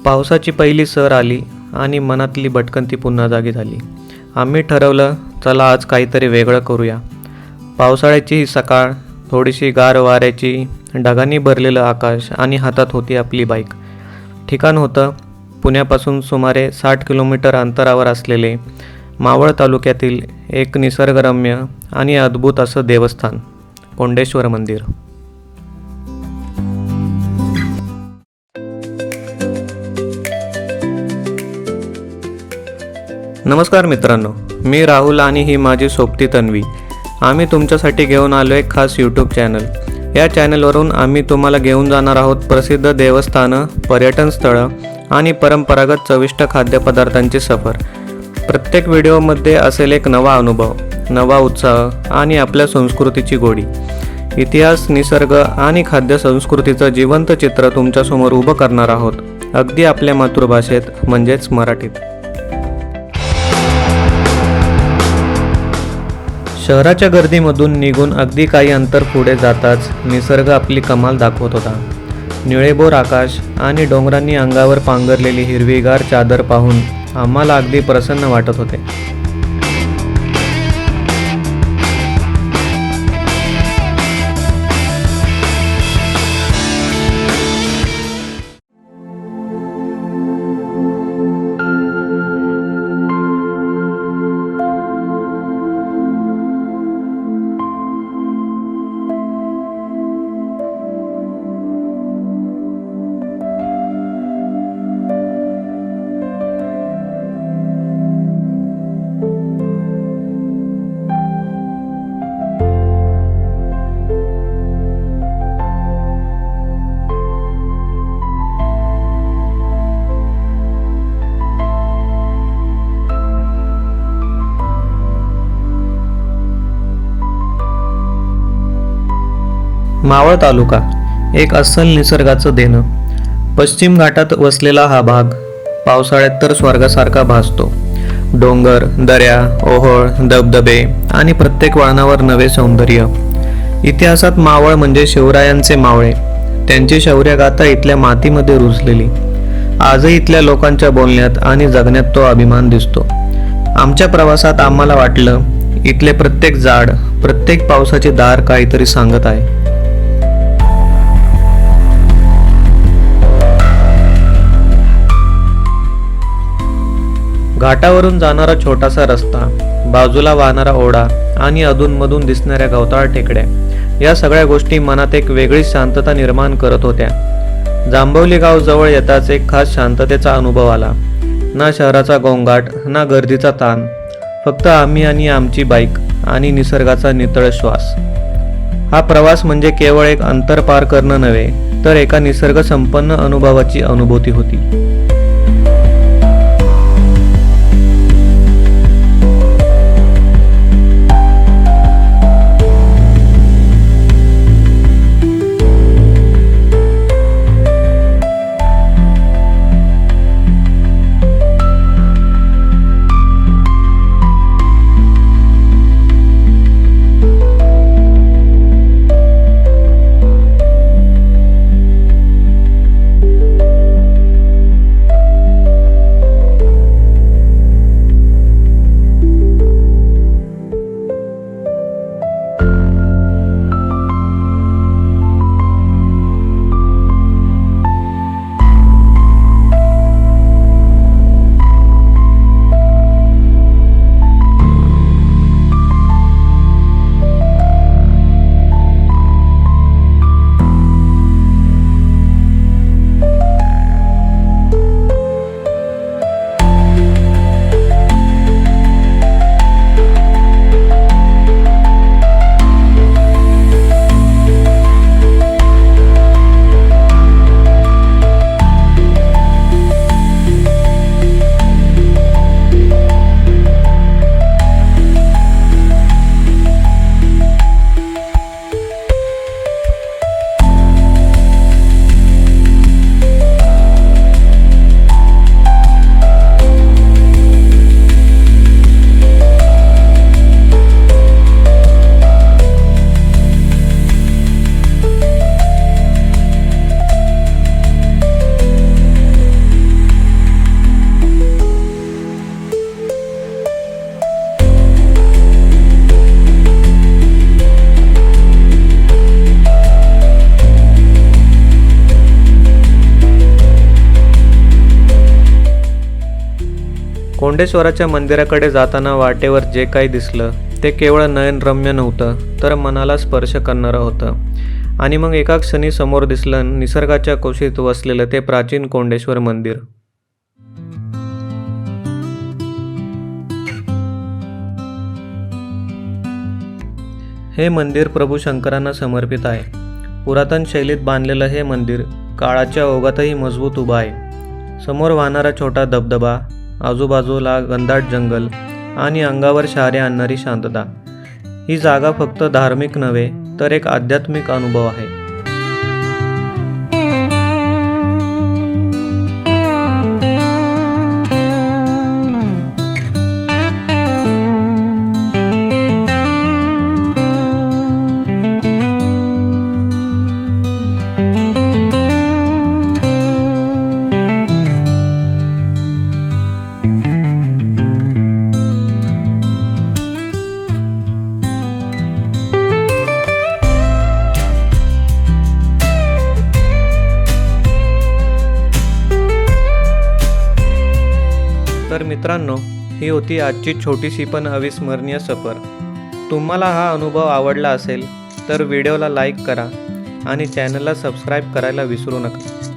पावसाची पहिली सर आली आणि मनातली भटकंती पुन्हा जागी झाली. आम्ही ठरवलं, चला आज काहीतरी वेगळं करूया. पावसाळ्याची ही सकाळ, थोडीशी गार वाऱ्याची, ढगांनी भरलेलं आकाश आणि हातात होती आपली बाईक. ठिकाण होतं पुण्यापासून सुमारे 60 किलोमीटर अंतरावर असलेले मावळ तालुक्यातील एक निसर्गरम्य आणि अद्भुत असं देवस्थान, कोंडेश्वर मंदिर. नमस्कार मित्रांनो, मी राहुल आणि ही माझी सोबती तन्वी. आम्ही तुमच्यासाठी घेऊन आलो एक खास यूट्यूब चॅनल. या चॅनलवरून आम्ही तुम्हाला घेऊन जाणार आहोत प्रसिद्ध देवस्थानं, पर्यटन स्थळं आणि परंपरागत चविष्ट खाद्यपदार्थांची सफर. प्रत्येक व्हिडिओमध्ये असेल एक नवा अनुभव, नवा उत्साह आणि आपल्या संस्कृतीची गोडी. इतिहास, निसर्ग आणि खाद्य संस्कृतीचं जिवंत चित्र तुमच्यासमोर उभं करणार आहोत, अगदी आपल्या मातृभाषेत म्हणजेच मराठीत. शहराच्या गर्दीमधून निघून अगदी काही अंतर पुढे जाताच निसर्ग आपली कमाल दाखवत होता. निळेभोर आकाश आणि डोंगरांनी अंगावर पांघरलेली हिरवीगार चादर पाहून आम्हाला अगदी प्रसन्न वाटत होते. मावळ तालुका एक अस्सल निसर्गाचं देणं. पश्चिम घाटात वसलेला हा भाग पावसाळ्यात तर स्वर्गासारखा भासतो. डोंगर, दऱ्या, ओहोळ, धबधबे आणि प्रत्येक वळणावर नवे सौंदर्य. इतिहासात मावळ म्हणजे शिवरायांचे मावळे. त्यांची शौर्यगाथा इथल्या मातीमध्ये रुजलेली. आजही इथल्या लोकांच्या बोलण्यात आणि जगण्यात तो अभिमान दिसतो. आमच्या प्रवासात आम्हाला वाटलं, इथले प्रत्येक झाड, प्रत्येक पावसाची धार काहीतरी सांगत आहे. घाटावरून जाणारा छोटासा रस्ता, बाजूला वाहणारा ओढा आणि अधूनमधून दिसणाऱ्या गवताळ टेकड्या, या सगळ्या गोष्टी मनात एक वेगळीच शांतता निर्माण करत होत्या. जांभवली गाव जवळ येताच एक खास शांततेचा अनुभव आला. ना शहराचा गोंगाट, ना गर्दीचा ताण, फक्त आम्ही आणि आमची बाईक आणि निसर्गाचा नितळ श्वास. हा प्रवास म्हणजे केवळ एक अंतर पार करणं नव्हे, तर एका निसर्ग संपन्न अनुभवाची अनुभूती होती. कोंडेश्वराच्या मंदिराकडे जाताना वाटेवर जे काही दिसलं ते केवळ नयनरम्य नव्हतं, तर मनाला स्पर्श करणारं होतं. आणि मग एका क्षणी समोर दिसलं निसर्गाच्या कुशीत वसलेलं ते प्राचीन कोंडेश्वर मंदिर. हे मंदिर प्रभू शंकरांना समर्पित आहे. पुरातन शैलीत बांधलेलं हे मंदिर काळाच्या ओघातही मजबूत उभं आहे. समोर वाहणारा छोटा धबधबा, आजूबाजूला घनदाट जंगल आणि अंगावर शहारे आणणारी शांतता. ही जागा फक्त धार्मिक नव्हे तर एक आध्यात्मिक अनुभव आहे. तर मित्रांनो, ही होती आजची छोटीशी पण अविस्मरणीय सफर. तुम्हाला हा अनुभव आवडला असेल तर व्हिडिओला लाईक करा आणि चॅनलला सबस्क्राईब करायला विसरू नका.